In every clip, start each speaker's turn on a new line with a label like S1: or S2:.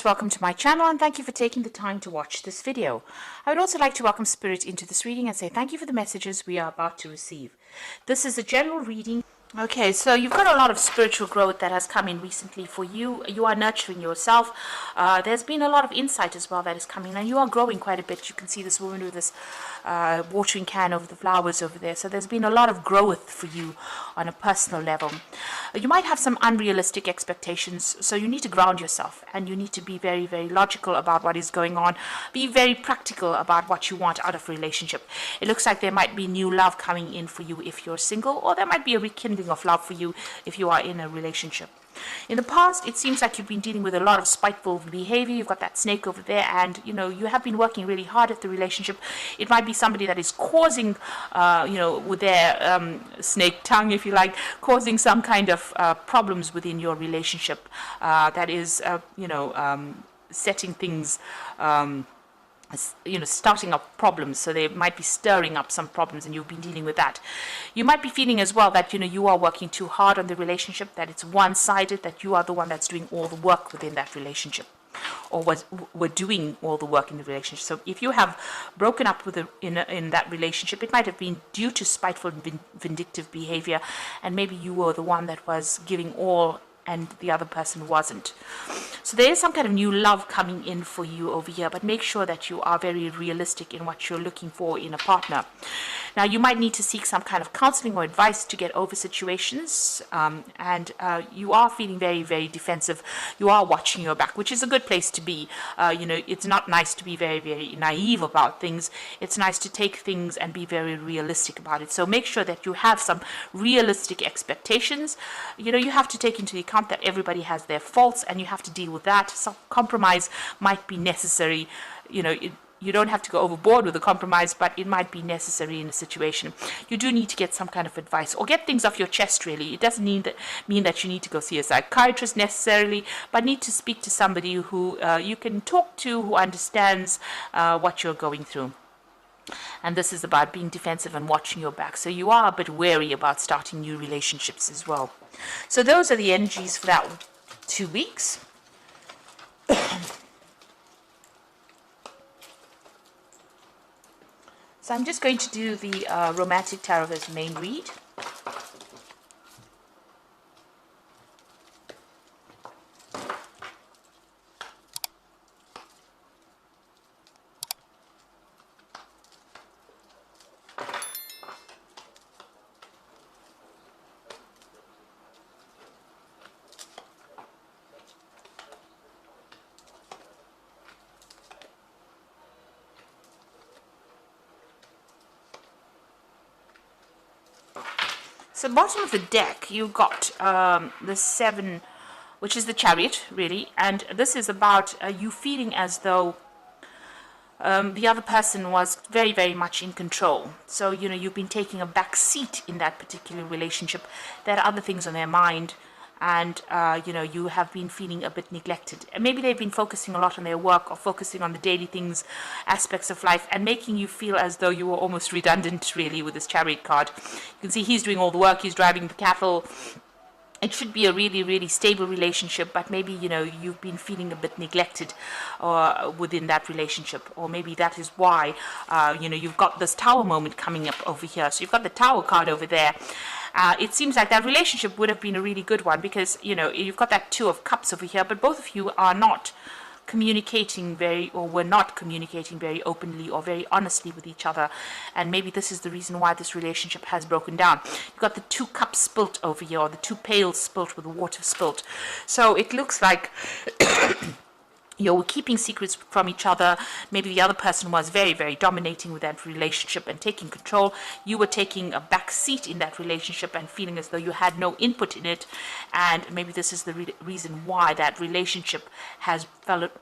S1: Welcome to my channel and thank you for taking the time to watch this video. I would also like to welcome Spirit into this reading and say thank you for the messages we are about to receive. This is a general reading. Okay, so you've got a lot of spiritual growth that has come in recently for you. You are nurturing yourself. There's been a lot of insight as well that is coming, and you are growing quite a bit. You can see this woman with this watering can over the flowers over there. So there's been a lot of growth for you on a personal level. You might have some unrealistic expectations, so you need to ground yourself and you need to be very, very logical about what is going on. Be very practical about what you want out of a relationship. It looks like there might be new love coming in for you if you're single, or there might be a rekindling of love for you if you are in a relationship. In the past, it seems like you've been dealing with a lot of spiteful behavior. You've got that snake over there, and you have been working really hard at the relationship. It might be somebody that is causing, with their snake tongue, if you like, causing some kind of problems within your relationship. That is, setting things. Starting up problems. So they might be stirring up some problems and you've been dealing with that. You might be feeling as well that you are working too hard on the relationship, that it's one-sided, that you are the one that's doing all the work within that relationship, or were doing all the work in the relationship. So if you have broken up with in that relationship, it might have been due to spiteful and vindictive behavior, and maybe you were the one that was giving all and the other person wasn't. So there is some kind of new love coming in for you over here, but make sure that you are very realistic in what you're looking for in a partner. Now, you might need to seek some kind of counseling or advice to get over situations, and you are feeling very, very defensive. You are watching your back, which is a good place to be. It's not nice to be very, very naive about things. It's nice to take things and be very realistic about it. So make sure that you have some realistic expectations. You have to take into account that everybody has their faults, and you have to deal with that. Some compromise might be necessary. You don't have to go overboard with the compromise, but it might be necessary in a situation. You do need to get some kind of advice or get things off your chest, really. It doesn't mean that you need to go see a psychiatrist necessarily, but need to speak to somebody who you can talk to, who understands what you're going through. And this is about being defensive and watching your back. So you are a bit wary about starting new relationships as well. So those are the energies for that 2 weeks. So I'm just going to do the Romantic Tarot as main read. So bottom of the deck, you got the 7, which is the Chariot, really. And this is about you feeling as though the other person was very, very much in control. So, you've been taking a back seat in that particular relationship. There are other things on their mind. And, you have been feeling a bit neglected. And maybe they've been focusing a lot on their work or focusing on the daily things, aspects of life, and making you feel as though you were almost redundant, really, with this Chariot card. You can see he's doing all the work, he's driving the cattle. It should be a really, really stable relationship, but maybe, you've been feeling a bit neglected within that relationship. Or maybe that is why, you've got this Tower moment coming up over here. So you've got the Tower card over there. It seems like that relationship would have been a really good one because, you've got that 2 of Cups over here, but both of you are not communicating were not communicating very openly or very honestly with each other, and maybe this is the reason why this relationship has broken down. You've got the 2 cups spilt over here, or the 2 pails spilt with the water spilt. So it looks like you were keeping secrets from each other. Maybe the other person was very, very dominating with that relationship and taking control. You were taking a back seat in that relationship and feeling as though you had no input in it. And maybe this is the reason why that relationship has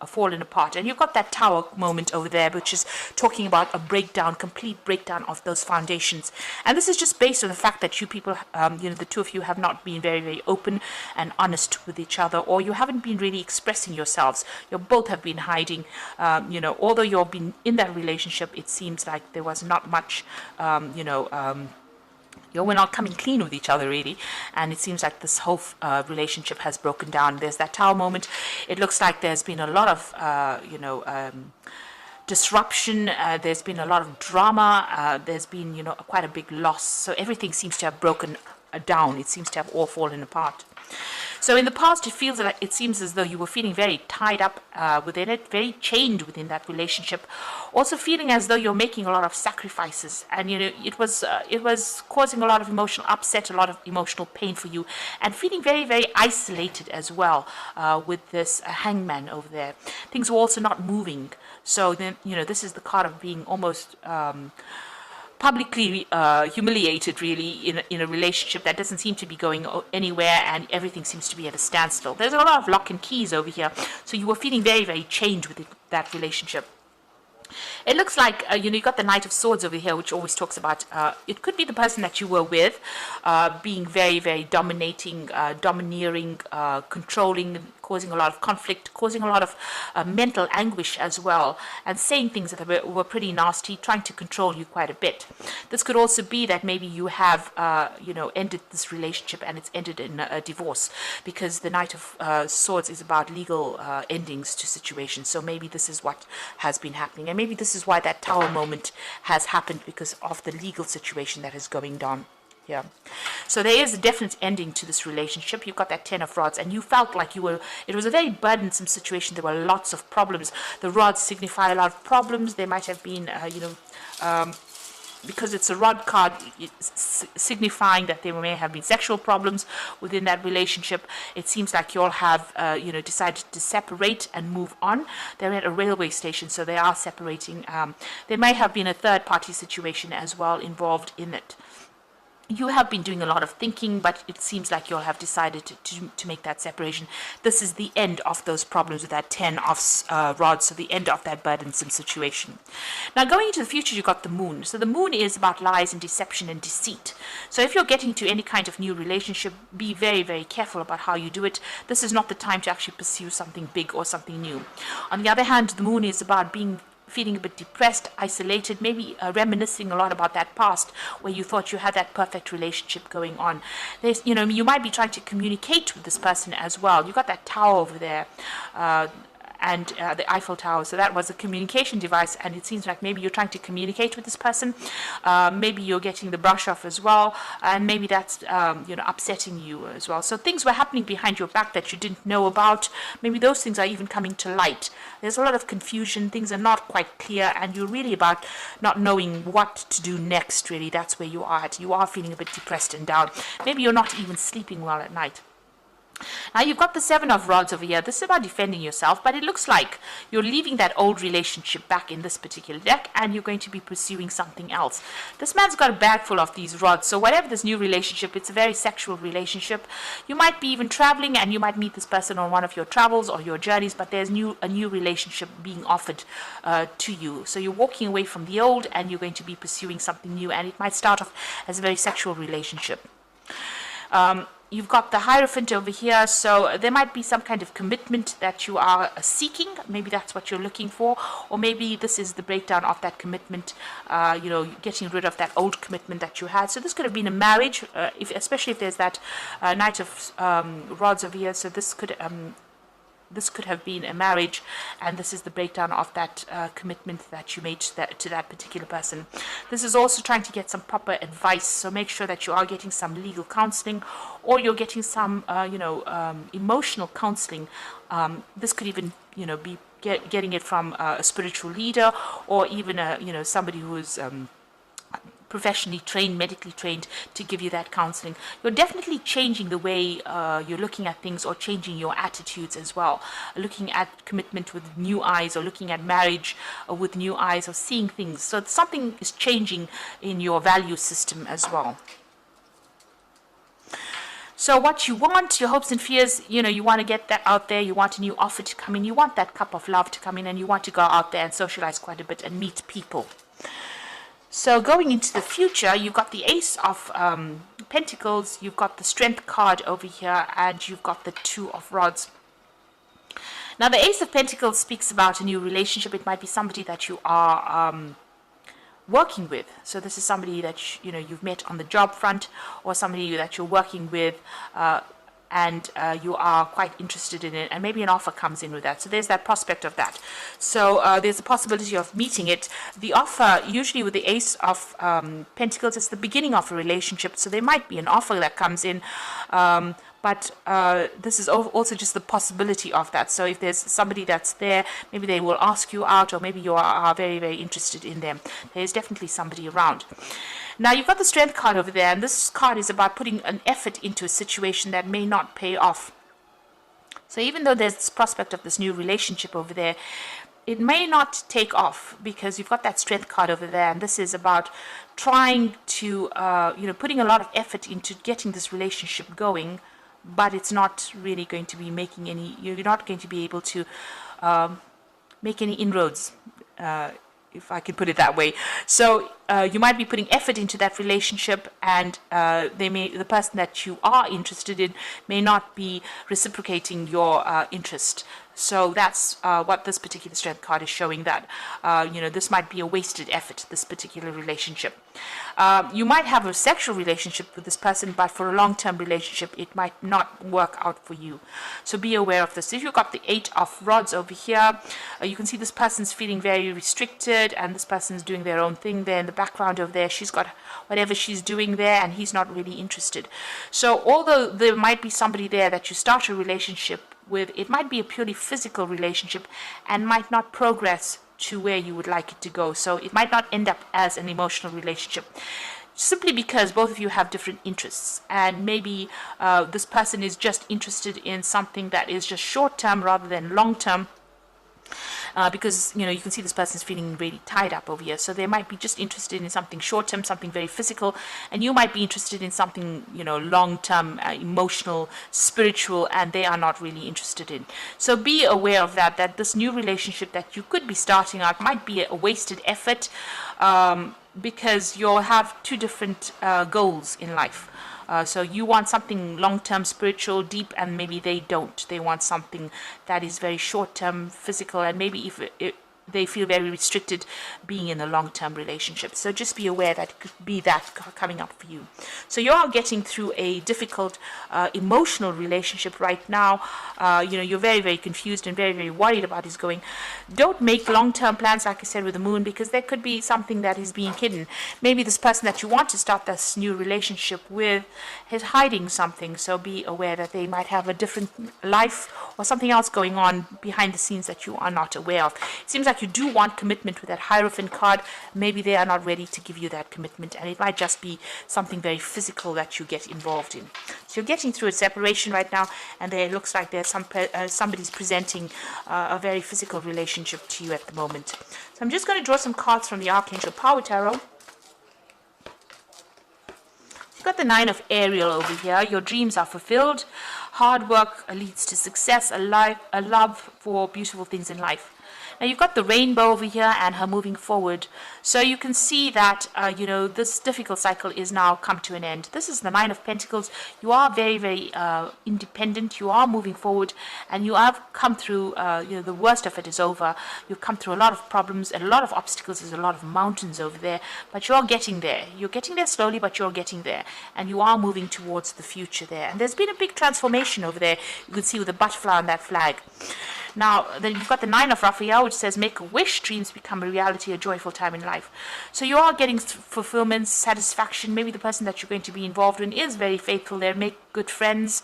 S1: fallen apart. And you've got that Tower moment over there, which is talking about a breakdown, complete breakdown of those foundations. And this is just based on the fact that you people, the 2 of you have not been very, very open and honest with each other, or you haven't been really expressing yourselves. You're both have been hiding. Although you've been in that relationship, it seems like there was not much, we're not coming clean with each other really, and it seems like this whole relationship has broken down. There's that Tower moment. It looks like there's been a lot of disruption. There's been a lot of drama. There's been quite a big loss. So everything seems to have broken down. It seems to have all fallen apart. So in the past, it seems as though you were feeling very tied up within it, very chained within that relationship. Also feeling as though you're making a lot of sacrifices, and it was causing a lot of emotional upset, a lot of emotional pain for you, and feeling very, very isolated as well with this hangman over there. Things were also not moving. So then this is the card of being almost publicly humiliated really in a relationship that doesn't seem to be going anywhere, and everything seems to be at a standstill. There's a lot of lock and keys over here, so you were feeling very, very chained with that relationship. It looks like, you got the Knight of Swords over here, which always talks about, it could be the person that you were with being very, very dominating, domineering, controlling, causing a lot of conflict, causing a lot of mental anguish as well, and saying things that were pretty nasty, trying to control you quite a bit. This could also be that maybe you have, ended this relationship and it's ended in a divorce, because the Knight of Swords is about legal endings to situations. So maybe this is what has been happening, and maybe this is why that Tower moment has happened, because of the legal situation that is going down. Yeah. So there is a definite ending to this relationship. You've got that Ten of Rods, and you felt like it was a very burdensome situation. There were lots of problems. The rods signify a lot of problems. There might have been, because it's a rod card, signifying that there may have been sexual problems within that relationship. It seems like you all have, decided to separate and move on. They're at a railway station, so they are separating. There may have been a third-party situation as well involved in it. You have been doing a lot of thinking, but it seems like you'll have decided to make that separation. This is the end of those problems with that Ten of Rods, so the end of that burdensome situation. Now, going into the future, you've got the Moon. So the Moon is about lies and deception and deceit. So if you're getting to any kind of new relationship, be very, very careful about how you do it. This is not the time to actually pursue something big or something new. On the other hand, the Moon is about feeling a bit depressed, isolated, maybe reminiscing a lot about that past where you thought you had that perfect relationship going on. There's, you might be trying to communicate with this person as well. You got that tower over there, and the Eiffel Tower. So that was a communication device, and it seems like maybe you're trying to communicate with this person. Maybe you're getting the brush off as well, and maybe that's upsetting you as well. So things were happening behind your back that you didn't know about. Maybe those things are even coming to light. There's a lot of confusion. Things are not quite clear, and you're really about not knowing what to do next. Really, that's where you are at. You are feeling a bit depressed and down. Maybe you're not even sleeping well at night. Now you've got the Seven of Rods over here. This is about defending yourself, but it looks like you're leaving that old relationship back in this particular deck, and you're going to be pursuing something else. This man's got a bag full of these rods, so whatever this new relationship, it's a very sexual relationship. You might be even traveling, and you might meet this person on one of your travels or your journeys, but there's a new relationship being offered to you. So you're walking away from the old, and you're going to be pursuing something new, and it might start off as a very sexual relationship. You've got the Hierophant over here, so there might be some kind of commitment that you are seeking. Maybe that's what you're looking for, or maybe this is the breakdown of that commitment, getting rid of that old commitment that you had. So this could have been a marriage, especially if there's that Knight of Rods over here. So this could have been a marriage, and this is the breakdown of that commitment that you made to that particular person. This is also trying to get some proper advice, so make sure that you are getting some legal counseling, or you're getting some emotional counseling. This could even be getting it from a spiritual leader, or even somebody who is professionally trained, medically trained, to give you that counseling. You're definitely changing the way you're looking at things, or changing your attitudes as well. Looking at commitment with new eyes, or looking at marriage with new eyes, or seeing things. So something is changing in your value system as well. So what you want, your hopes and fears, you want to get that out there. You want a new offer to come in. You want that cup of love to come in, and you want to go out there and socialize quite a bit and meet people. So going into the future, you've got the Ace of Pentacles, you've got the Strength card over here, and you've got the Two of Rods. Now, the Ace of Pentacles speaks about a new relationship. It might be somebody that you are working with. So this is somebody that you've met on the job front, or somebody that you're working with, and you are quite interested in it, and maybe an offer comes in with that. So there's that prospect of that. So there's a possibility of meeting it. The offer, usually with the Ace of Pentacles, it's the beginning of a relationship. So there might be an offer that comes in, but this is also just the possibility of that. So if there's somebody that's there, maybe they will ask you out, or maybe you are very, very interested in them. There's definitely somebody around. Now, you've got the Strength card over there, and this card is about putting an effort into a situation that may not pay off. So even though there's this prospect of this new relationship over there, it may not take off, because you've got that Strength card over there, and this is about trying to, putting a lot of effort into getting this relationship going, but it's not really going to be making any, you're not going to be able to make any inroads, if I can put it that way. So you might be putting effort into that relationship, and the person that you are interested in may not be reciprocating your interest. So that's what this particular Strength card is showing, that this might be a wasted effort, this particular relationship. You might have a sexual relationship with this person, but for a long-term relationship, it might not work out for you. So be aware of this. If you've got the 8 of Rods over here, you can see this person's feeling very restricted, and this person's doing their own thing there in the background over there. She's got whatever she's doing there, and he's not really interested. So although there might be somebody there that you start a relationship with, it might be a purely physical relationship and might not progress to where you would like it to go. So it might not end up as an emotional relationship, simply because both of you have different interests, and maybe this person is just interested in something that is just short-term rather than long-term. Because you can see this person's feeling really tied up over here, so they might be just interested in something short-term, something very physical, and you might be interested in something long-term, emotional, spiritual, and they are not really interested in. So be aware of that this new relationship that you could be starting out might be a wasted effort, because you'll have two different goals in life. So you want something long-term, spiritual, deep, and maybe they don't. They want something that is very short-term, physical, and maybe if they feel very restricted being in a long-term relationship. So just be aware that it could be that coming up for you. So you are getting through a difficult emotional relationship right now. You're very, very confused and very, very worried about his going. Don't make long-term plans, like I said, with the moon, because there could be something that is being hidden. Maybe this person that you want to start this new relationship with is hiding something. So be aware that they might have a different life or something else going on behind the scenes that you are not aware of. It seems like you do want commitment with that Hierophant card. Maybe they are not ready to give you that commitment, and it might just be something very physical that you get involved in. So you're getting through a separation right now, and there looks like there's somebody's presenting a very physical relationship to you at the moment. So I'm just going to draw some cards from the Archangel Power Tarot. You've got the 9 of Ariel over here. Your dreams are fulfilled. Hard work leads to success, a love for beautiful things in life. Now you've got the Rainbow over here and her moving forward. So you can see that, this difficult cycle is now come to an end. This is the 9 of Pentacles. You are very, very independent. You are moving forward, and you have come through, the worst of it is over. You've come through a lot of problems and a lot of obstacles. There's a lot of mountains over there, but you're getting there. You're getting there slowly, but you're getting there. And you are moving towards the future there. And there's been a big transformation over there. You can see with the butterfly on that flag. Now, then you've got the 9 of Raphael, which says, make a wish, dreams become a reality, a joyful time in life. So you are getting fulfillment, satisfaction. Maybe the person that you're going to be involved in is very faithful there, make good friends,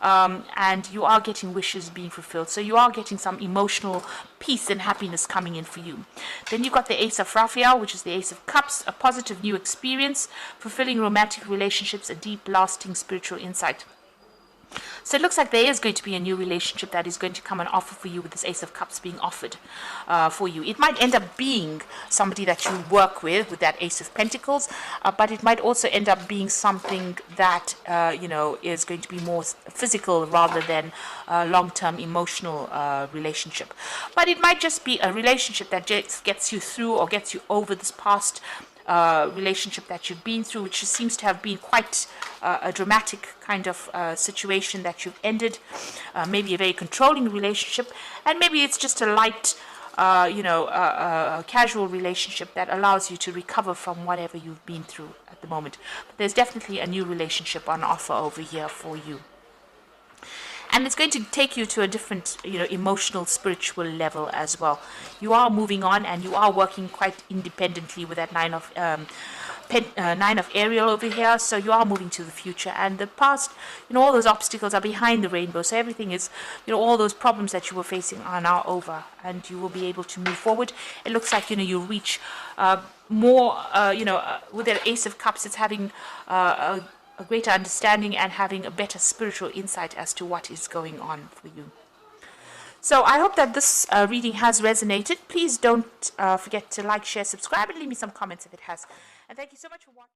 S1: and you are getting wishes being fulfilled. So you are getting some emotional peace and happiness coming in for you. Then you've got the Ace of Raphael, which is the Ace of Cups, a positive new experience, fulfilling romantic relationships, a deep, lasting spiritual insight. So it looks like there is going to be a new relationship that is going to come and offer for you, with this Ace of Cups being offered for you. It might end up being somebody that you work with that Ace of Pentacles, but it might also end up being something that, is going to be more physical rather than a long-term emotional relationship. But it might just be a relationship that just gets you through or gets you over this past relationship that you've been through, which seems to have been quite a dramatic kind of situation that you've ended. Maybe a very controlling relationship, and maybe it's just a light a casual relationship that allows you to recover from whatever you've been through at the moment. But there's definitely a new relationship on offer over here for you. And it's going to take you to a different, emotional, spiritual level as well. You are moving on, and you are working quite independently with that nine of Ariel over here. So you are moving to the future, and the past, all those obstacles are behind the rainbow. So everything is, all those problems that you were facing are now over, and you will be able to move forward. It looks like you reach more. With that Ace of Cups, it's having a greater understanding and having a better spiritual insight as to what is going on for you. So I hope that this reading has resonated. Please don't forget to like, share, subscribe, and leave me some comments if it has. And thank you so much for watching.